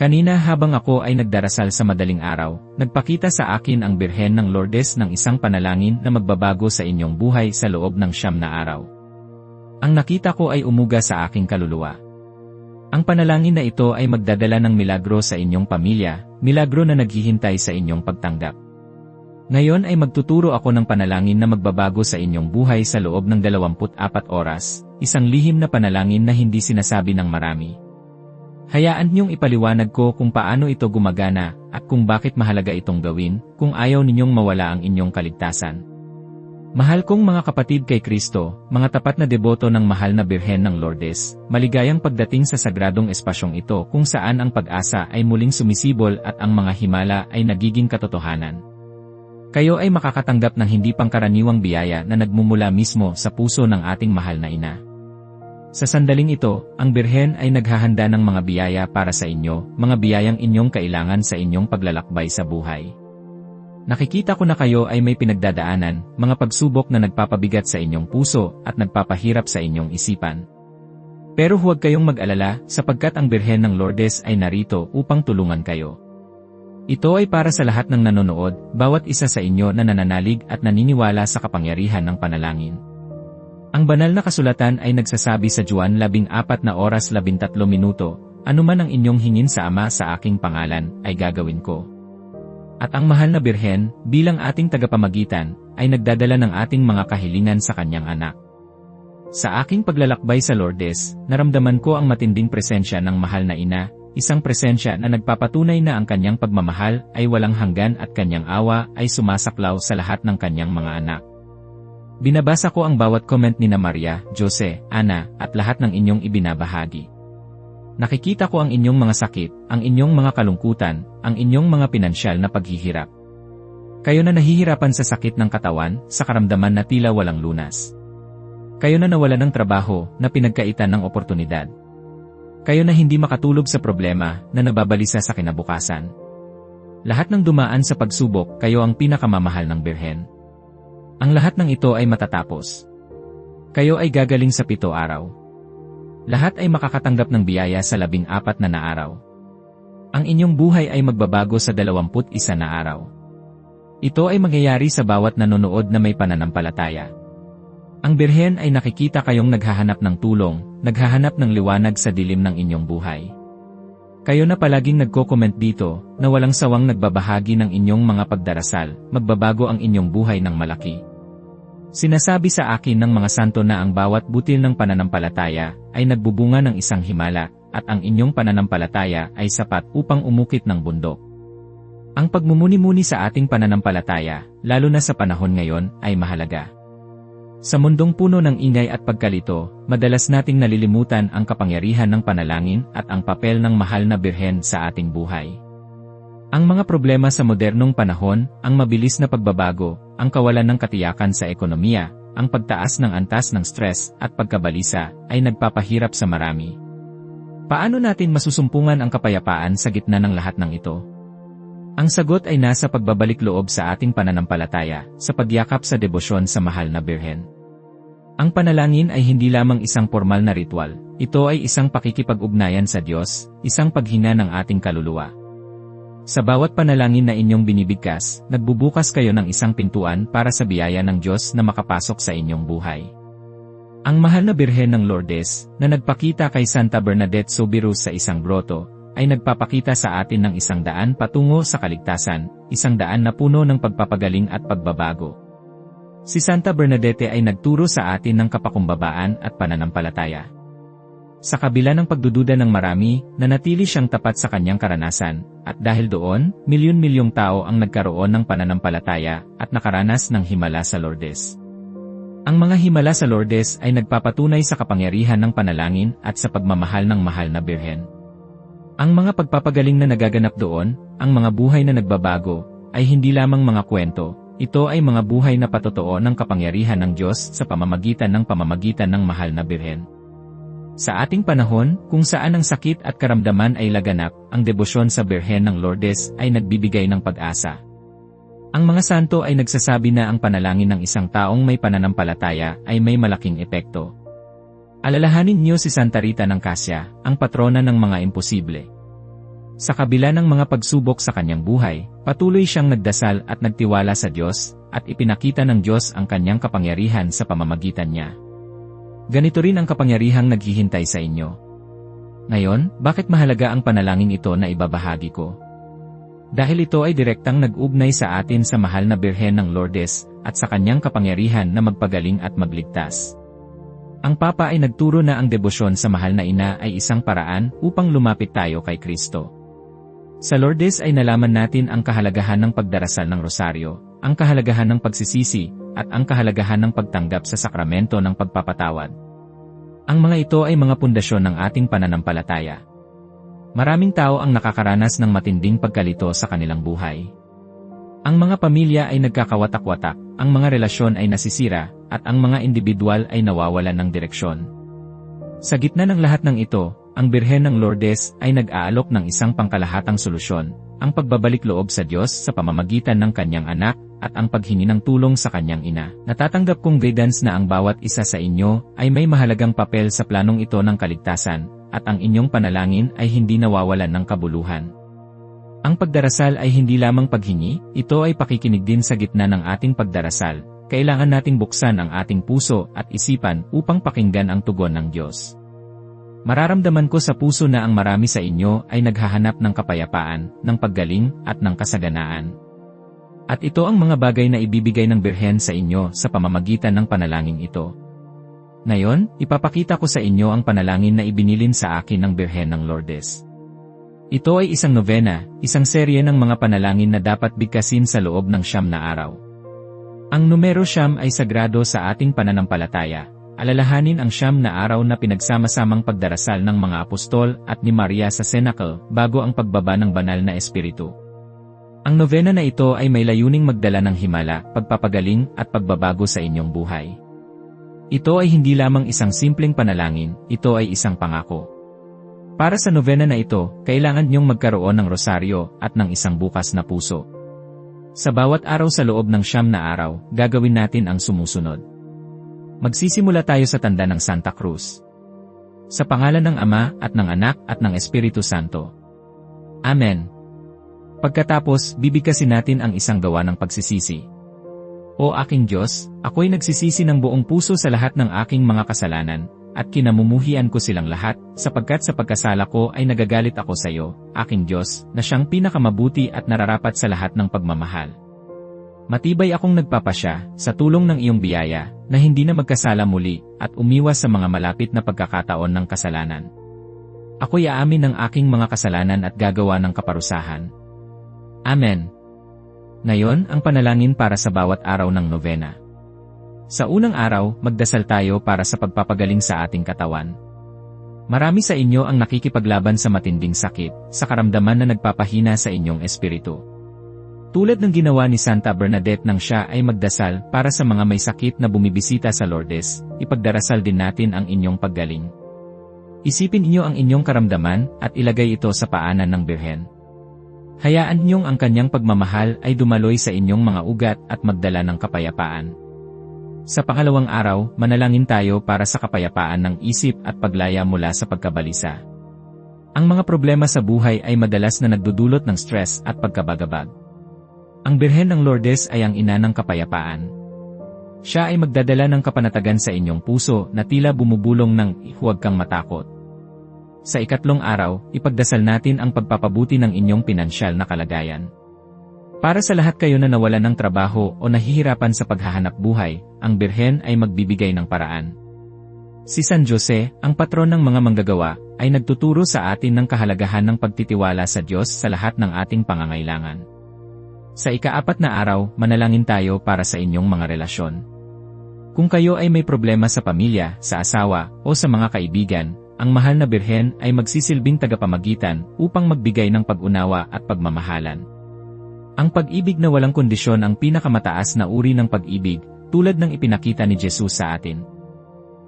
Kanina habang ako ay nagdarasal sa madaling araw, nagpakita sa akin ang Birhen ng Lourdes ng isang panalangin na magbabago sa inyong buhay sa loob ng 9 na araw. Ang nakita ko ay umuga sa aking kaluluwa. Ang panalangin na ito ay magdadala ng milagro sa inyong pamilya, milagro na naghihintay sa inyong pagtanggap. Ngayon ay magtuturo ako ng panalangin na magbabago sa inyong buhay sa loob ng 24 oras, isang lihim na panalangin na hindi sinasabi ng marami. Hayaan niyong ipaliwanag ko kung paano ito gumagana at kung bakit mahalaga itong gawin kung ayaw ninyong mawala ang inyong kaligtasan. Mahal kong mga kapatid kay Kristo, mga tapat na deboto ng mahal na Birhen ng Lourdes, maligayang pagdating sa sagradong espasyong ito kung saan ang pag-asa ay muling sumisibol at ang mga himala ay nagiging katotohanan. Kayo ay makakatanggap ng hindi pangkaraniwang biyaya na nagmumula mismo sa puso ng ating mahal na ina. Sa sandaling ito, ang Birhen ay naghahanda ng mga biyaya para sa inyo, mga biyayang inyong kailangan sa inyong paglalakbay sa buhay. Nakikita ko na kayo ay may pinagdadaanan, mga pagsubok na nagpapabigat sa inyong puso at nagpapahirap sa inyong isipan. Pero huwag kayong mag-alala sapagkat ang Birhen ng Lourdes ay narito upang tulungan kayo. Ito ay para sa lahat ng nanonood, bawat isa sa inyo na nananalig at naniniwala sa kapangyarihan ng panalangin. Ang banal na kasulatan ay nagsasabi sa Juan 14:13, anuman ang inyong hingin sa Ama sa aking pangalan, ay gagawin ko. At ang mahal na Birhen, bilang ating tagapamagitan, ay nagdadala ng ating mga kahilingan sa kanyang anak. Sa aking paglalakbay sa Lourdes, naramdaman ko ang matinding presensya ng mahal na ina, isang presensya na nagpapatunay na ang kanyang pagmamahal ay walang hanggan at kanyang awa ay sumasaklaw sa lahat ng kanyang mga anak. Binabasa ko ang bawat comment ni na Maria, Jose, Ana, at lahat ng inyong ibinabahagi. Nakikita ko ang inyong mga sakit, ang inyong mga kalungkutan, ang inyong mga pinansyal na paghihirap. Kayo na nahihirapan sa sakit ng katawan, sa karamdaman na tila walang lunas. Kayo na nawala ng trabaho, na pinagkaitan ng oportunidad. Kayo na hindi makatulog sa problema, na nababalisa sa kinabukasan. Lahat ng dumaan sa pagsubok, kayo ang pinakamamahal ng Birhen. Ang lahat ng ito ay matatapos. Kayo ay gagaling sa 7 araw. Lahat ay makakatanggap ng biyaya sa 14 na araw. Ang inyong buhay ay magbabago sa 21 na araw. Ito ay mangyayari sa bawat nanonood na may pananampalataya. Ang Birhen ay nakikita kayong naghahanap ng tulong, naghahanap ng liwanag sa dilim ng inyong buhay. Kayo na palaging nagko-comment dito, na walang sawang nagbabahagi ng inyong mga pagdarasal, magbabago ang inyong buhay ng malaki. Sinasabi sa akin ng mga santo na ang bawat butil ng pananampalataya ay nagbubunga ng isang himala, at ang inyong pananampalataya ay sapat upang umukit ng bundok. Ang pagmumuni-muni sa ating pananampalataya, lalo na sa panahon ngayon, ay mahalaga. Sa mundong puno ng ingay at pagkalito, madalas nating nalilimutan ang kapangyarihan ng panalangin at ang papel ng mahal na Birhen sa ating buhay. Ang mga problema sa modernong panahon, ang mabilis na pagbabago, ang kawalan ng katiyakan sa ekonomiya, ang pagtaas ng antas ng stress at pagkabalisa, ay nagpapahirap sa marami. Paano natin masusumpungan ang kapayapaan sa gitna ng lahat ng ito? Ang sagot ay nasa pagbabalik loob sa ating pananampalataya, sa pagyakap sa debosyon sa mahal na Birhen. Ang panalangin ay hindi lamang isang formal na ritual, ito ay isang pakikipag-ugnayan sa Diyos, isang paghinga ng ating kaluluwa. Sa bawat panalangin na inyong binibigkas, nagbubukas kayo ng isang pintuan para sa biyaya ng Diyos na makapasok sa inyong buhay. Ang mahal na Birhen ng Lourdes, na nagpakita kay Santa Bernadette Soubirous sa isang groto, ay nagpapakita sa atin ng isang daan patungo sa kaligtasan, isang daan na puno ng pagpapagaling at pagbabago. Si Santa Bernadette ay nagturo sa atin ng kapakumbabaan at pananampalataya. Sa kabila ng pagdududa ng marami, nanatili siyang tapat sa kanyang karanasan, at dahil doon, milyon-milyong tao ang nagkaroon ng pananampalataya at nakaranas ng himala sa Lourdes. Ang mga himala sa Lourdes ay nagpapatunay sa kapangyarihan ng panalangin at sa pagmamahal ng mahal na Birhen. Ang mga pagpapagaling na nagaganap doon, ang mga buhay na nagbabago, ay hindi lamang mga kwento, ito ay mga buhay na patotoo ng kapangyarihan ng Diyos sa pamamagitan ng mahal na Birhen. Sa ating panahon, kung saan ang sakit at karamdaman ay laganap, ang debosyon sa Birhen ng Lourdes ay nagbibigay ng pag-asa. Ang mga santo ay nagsasabi na ang panalangin ng isang taong may pananampalataya ay may malaking epekto. Alalahanin niyo si Santa Rita ng Cassia, ang patrona ng mga imposible. Sa kabila ng mga pagsubok sa kanyang buhay, patuloy siyang nagdasal at nagtiwala sa Diyos, at ipinakita ng Diyos ang kanyang kapangyarihan sa pamamagitan niya. Ganito rin ang kapangyarihang naghihintay sa inyo. Ngayon, bakit mahalaga ang panalangin ito na ibabahagi ko? Dahil ito ay direktang nag-ugnay sa atin sa mahal na Birhen ng Lourdes, at sa kanyang kapangyarihan na magpagaling at magligtas. Ang Papa ay nagturo na ang debosyon sa mahal na ina ay isang paraan upang lumapit tayo kay Kristo. Sa Lourdes ay nalaman natin ang kahalagahan ng pagdarasal ng rosaryo, ang kahalagahan ng pagsisisi, at ang kahalagahan ng pagtanggap sa sakramento ng pagpapatawad. Ang mga ito ay mga pundasyon ng ating pananampalataya. Maraming tao ang nakakaranas ng matinding pagkalito sa kanilang buhay. Ang mga pamilya ay nagkakawatak-watak, ang mga relasyon ay nasisira, at ang mga individual ay nawawalan ng direksyon. Sa gitna ng lahat ng ito, ang Birhen ng Lourdes ay nag-aalok ng isang pangkalahatang solusyon, ang pagbabalik loob sa Diyos sa pamamagitan ng kanyang anak, at ang paghingi ng tulong sa kanyang ina. Natatanggap kong guidance na ang bawat isa sa inyo ay may mahalagang papel sa planong ito ng kaligtasan, at ang inyong panalangin ay hindi nawawalan ng kabuluhan. Ang pagdarasal ay hindi lamang paghingi, ito ay pakikinig din sa gitna ng ating pagdarasal. Kailangan nating buksan ang ating puso at isipan upang pakinggan ang tugon ng Diyos. Mararamdaman ko sa puso na ang marami sa inyo ay naghahanap ng kapayapaan, ng paggaling, at ng kasaganaan. At ito ang mga bagay na ibibigay ng Birhen sa inyo sa pamamagitan ng panalangin ito. Ngayon, ipapakita ko sa inyo ang panalangin na ibinilin sa akin ng Birhen ng Lourdes. Ito ay isang novena, isang serye ng mga panalangin na dapat bigkasin sa loob ng 9 na araw. Ang numero 9 ay sagrado sa ating pananampalataya. Alalahanin ang 9 na araw na pinagsama-samang pagdarasal ng mga apostol at ni Maria sa Cenacle bago ang pagbaba ng banal na espiritu. Ang novena na ito ay may layuning magdala ng himala, pagpapagaling at pagbabago sa inyong buhay. Ito ay hindi lamang isang simpleng panalangin, ito ay isang pangako. Para sa novena na ito, kailangan niyong magkaroon ng rosaryo at ng isang bukas na puso. Sa bawat araw sa loob ng 9 na araw, gagawin natin ang sumusunod. Magsisimula tayo sa tanda ng Santa Cruz. Sa pangalan ng Ama at ng Anak at ng Espiritu Santo. Amen. Pagkatapos, bibigkasin natin ang isang gawa ng pagsisisi. O aking Diyos, ako'y nagsisisi ng buong puso sa lahat ng aking mga kasalanan, at kinamumuhian ko silang lahat, sapagkat sa pagkasala ko ay nagagalit ako sa iyo, aking Diyos, na siyang pinakamabuti at nararapat sa lahat ng pagmamahal. Matibay akong nagpapasya, sa tulong ng iyong biyaya, na hindi na magkasala muli, at umiwas sa mga malapit na pagkakataon ng kasalanan. Ako'y aamin ng aking mga kasalanan at gagawa ng kaparusahan. Amen. Ngayon, ang panalangin para sa bawat araw ng novena. Sa unang araw, magdasal tayo para sa pagpapagaling sa ating katawan. Marami sa inyo ang nakikipaglaban sa matinding sakit, sa karamdaman na nagpapahina sa inyong espiritu. Tulad ng ginawa ni Santa Bernadette nang siya ay magdasal para sa mga may sakit na bumibisita sa Lourdes, ipagdarasal din natin ang inyong paggaling. Isipin niyo ang inyong karamdaman at ilagay ito sa paanan ng Birhen. Hayaan niyong ang kanyang pagmamahal ay dumaloy sa inyong mga ugat at magdala ng kapayapaan. Sa pangalawang araw, manalangin tayo para sa kapayapaan ng isip at paglaya mula sa pagkabalisa. Ang mga problema sa buhay ay madalas na nagdudulot ng stress at pagkabagabag. Ang Birhen ng Lourdes ay ang ina ng kapayapaan. Siya ay magdadala ng kapanatagan sa inyong puso na tila bumubulong ng huwag kang matakot. Sa ikatlong araw, ipagdasal natin ang pagpapabuti ng inyong pinansyal na kalagayan. Para sa lahat kayo na nawalan ng trabaho o nahihirapan sa paghahanap buhay, ang Birhen ay magbibigay ng paraan. Si San Jose, ang patron ng mga manggagawa, ay nagtuturo sa atin ng kahalagahan ng pagtitiwala sa Diyos sa lahat ng ating pangangailangan. Sa ika-4 na araw, manalangin tayo para sa inyong mga relasyon. Kung kayo ay may problema sa pamilya, sa asawa, o sa mga kaibigan, ang mahal na Birhen ay magsisilbing tagapamagitan upang magbigay ng pag-unawa at pagmamahalan. Ang pag-ibig na walang kondisyon ang pinakamataas na uri ng pag-ibig, tulad ng ipinakita ni Jesus sa atin.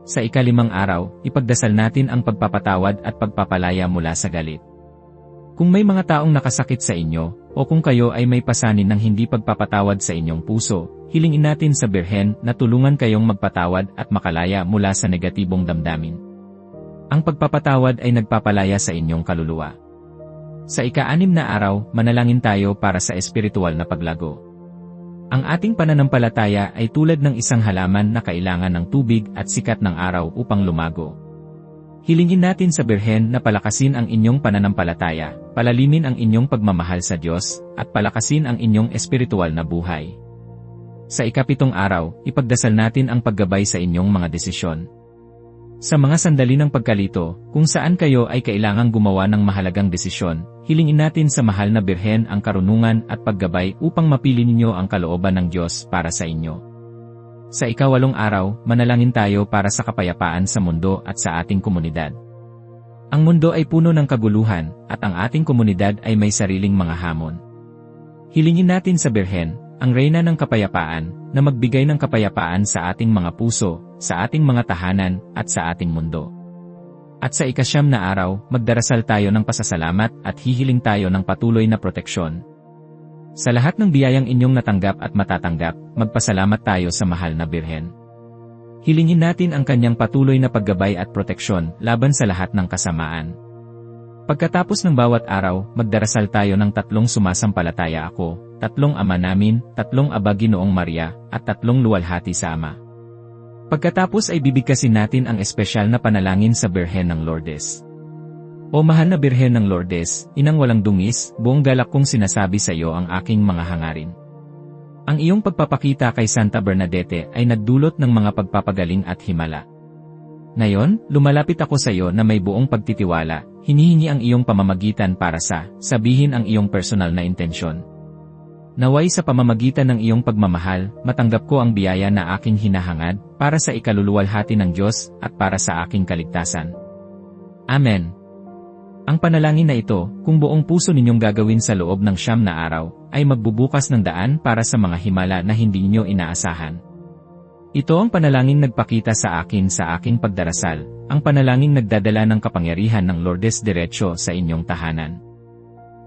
Sa ika-5 araw, ipagdasal natin ang pagpapatawad at pagpapalaya mula sa galit. Kung may mga taong nakasakit sa inyo, o kung kayo ay may pasanin ng hindi pagpapatawad sa inyong puso, hilingin natin sa Birhen na tulungan kayong magpatawad at makalaya mula sa negatibong damdamin. Ang pagpapatawad ay nagpapalaya sa inyong kaluluwa. Sa ika-6 na araw, manalangin tayo para sa espiritual na paglago. Ang ating pananampalataya ay tulad ng isang halaman na kailangan ng tubig at sikat ng araw upang lumago. Hilingin natin sa Birhen na palakasin ang inyong pananampalataya, palalimin ang inyong pagmamahal sa Diyos, at palakasin ang inyong espiritual na buhay. Sa ika-7 araw, ipagdasal natin ang paggabay sa inyong mga desisyon. Sa mga sandali ng pagkalito, kung saan kayo ay kailangang gumawa ng mahalagang desisyon, hilingin natin sa mahal na Birhen ang karunungan at paggabay upang mapili ninyo ang kalooban ng Diyos para sa inyo. Sa ika-8 araw, manalangin tayo para sa kapayapaan sa mundo at sa ating komunidad. Ang mundo ay puno ng kaguluhan, at ang ating komunidad ay may sariling mga hamon. Hilingin natin sa Birhen, ang reyna ng kapayapaan, na magbigay ng kapayapaan sa ating mga puso, sa ating mga tahanan, at sa ating mundo. At sa ika-9 na araw, magdarasal tayo ng pasasalamat at hihiling tayo ng patuloy na proteksyon. Sa lahat ng biyayang inyong natanggap at matatanggap, magpasalamat tayo sa mahal na Birhen. Hilingin natin ang kanyang patuloy na paggabay at proteksyon laban sa lahat ng kasamaan. Pagkatapos ng bawat araw, magdarasal tayo ng 3 sumasampalataya ako, 3 Ama namin, 3 Aba Ginoong Maria, at 3 luwalhati sa Ama. Pagkatapos ay bibigkasin natin ang espesyal na panalangin sa Birhen ng Lourdes. O mahal na Birhen ng Lourdes, inang walang dungis, buong galak kong sinasabi sa iyo ang aking mga hangarin. Ang iyong pagpapakita kay Santa Bernadette ay nagdulot ng mga pagpapagaling at himala. Ngayon, lumalapit ako sa iyo na may buong pagtitiwala, hinihingi ang iyong pamamagitan para sabihin ang iyong personal na intensyon. Naway sa pamamagitan ng iyong pagmamahal, matanggap ko ang biyaya na aking hinahangad, para sa ikaluluwalhati ng Diyos, at para sa aking kaligtasan. Amen. Ang panalangin na ito, kung buong puso ninyong gagawin sa loob ng 9 na araw, ay magbubukas ng daan para sa mga himala na hindi niyo inaasahan. Ito ang panalangin nagpakita sa akin sa aking pagdarasal, ang panalangin nagdadala ng kapangyarihan ng Lourdes diretso sa inyong tahanan.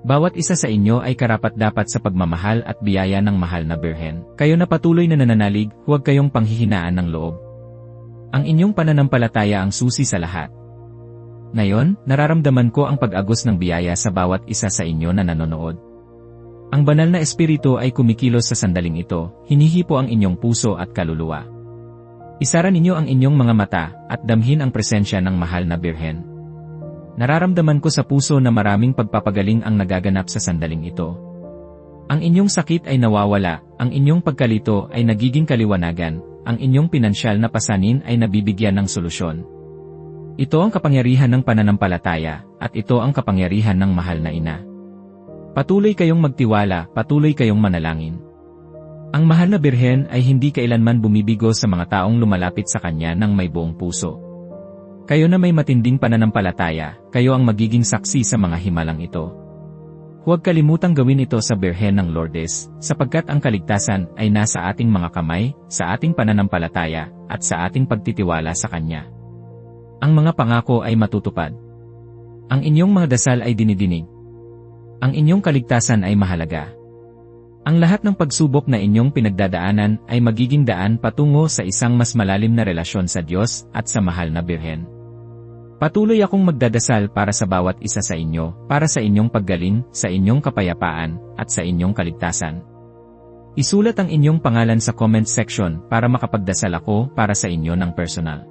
Bawat isa sa inyo ay karapat-dapat sa pagmamahal at biyaya ng mahal na Birhen. Kayo na patuloy na nananalig, huwag kayong panghihinaan ng loob. Ang inyong pananampalataya ang susi sa lahat. Ngayon, nararamdaman ko ang pag-agos ng biyaya sa bawat isa sa inyo na nanonood. Ang banal na espiritu ay kumikilos sa sandaling ito, hinihipo ang inyong puso at kaluluwa. Isara ninyo ang inyong mga mata, at damhin ang presensya ng mahal na Birhen. Nararamdaman ko sa puso na maraming pagpapagaling ang nagaganap sa sandaling ito. Ang inyong sakit ay nawawala, ang inyong pagkalito ay nagiging kaliwanagan, ang inyong pinansyal na pasanin ay nabibigyan ng solusyon. Ito ang kapangyarihan ng pananampalataya, at ito ang kapangyarihan ng mahal na ina. Patuloy kayong magtiwala, patuloy kayong manalangin. Ang mahal na Birhen ay hindi kailanman bumibigo sa mga taong lumalapit sa kanya ng may buong puso. Kayo na may matinding pananampalataya, kayo ang magiging saksi sa mga himalang ito. Huwag kalimutang gawin ito sa Birhen ng Lourdes, sapagkat ang kaligtasan ay nasa ating mga kamay, sa ating pananampalataya, at sa ating pagtitiwala sa kanya. Ang mga pangako ay matutupad. Ang inyong mga dasal ay dinidinig. Ang inyong kaligtasan ay mahalaga. Ang lahat ng pagsubok na inyong pinagdadaanan ay magiging daan patungo sa isang mas malalim na relasyon sa Diyos at sa mahal na Birhen. Patuloy akong magdadasal para sa bawat isa sa inyo, para sa inyong paggaling, sa inyong kapayapaan, at sa inyong kaligtasan. Isulat ang inyong pangalan sa comment section para makapagdasal ako para sa inyo ng personal.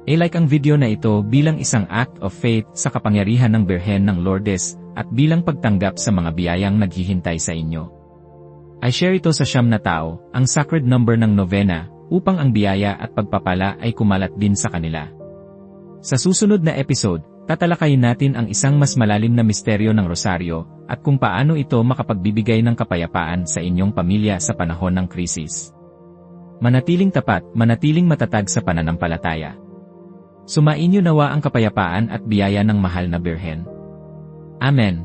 I-like ang video na ito bilang isang act of faith sa kapangyarihan ng Birhen ng Lourdes at bilang pagtanggap sa mga biyayang naghihintay sa inyo. I-share ito sa 9 na tao, ang sacred number ng novena, upang ang biyaya at pagpapala ay kumalat din sa kanila. Sa susunod na episode, tatalakayin natin ang isang mas malalim na misteryo ng rosaryo at kung paano ito makapagbibigay ng kapayapaan sa inyong pamilya sa panahon ng krisis. Manatiling tapat, manatiling matatag sa pananampalataya. Sumainyo nawa ang kapayapaan at biyaya ng mahal na Birhen. Amen.